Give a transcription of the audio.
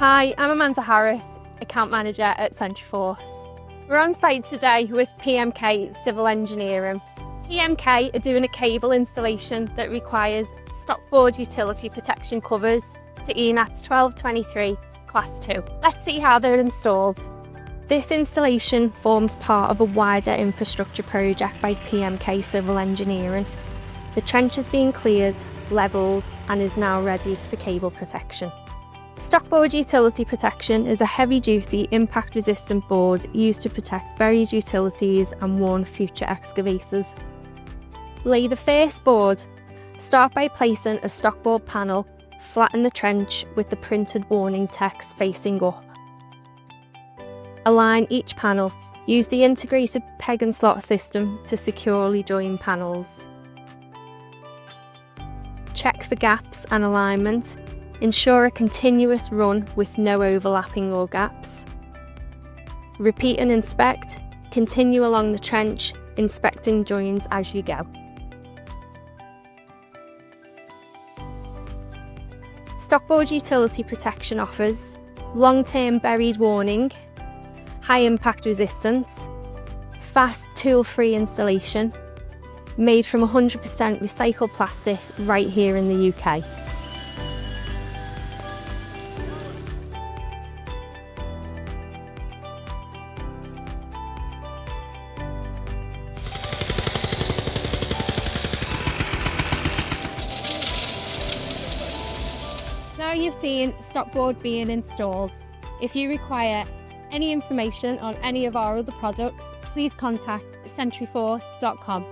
Hi, I'm Amanda Harris, Account Manager at Centriforce. We're on site today with PMK Civil Engineering. PMK are doing a cable installation that requires Stokbord Utility Protection Covers to ENATS 1223 Class 2. Let's see how they're installed. This installation forms part of a wider infrastructure project by PMK Civil Engineering. The trench has been cleared, levelled and is now ready for cable protection. Stokbord Utility Protection is a heavy-duty, impact-resistant board used to protect buried utilities and warn future excavators. Lay the first board. Start by placing a Stokbord panel, flatten the trench with the printed warning text facing up. Align each panel. Use the integrated peg and slot system to securely join panels. Check for gaps and alignment. Ensure a continuous run with no overlapping or gaps. Repeat and inspect. Continue along the trench, inspecting joins as you go. Stokbord Utility Protection offers long-term buried warning, high impact resistance, fast tool-free installation, made from 100% recycled plastic right here in the UK. Now you've seen Stokbord being installed. If you require any information on any of our other products, please contact centriforce.com.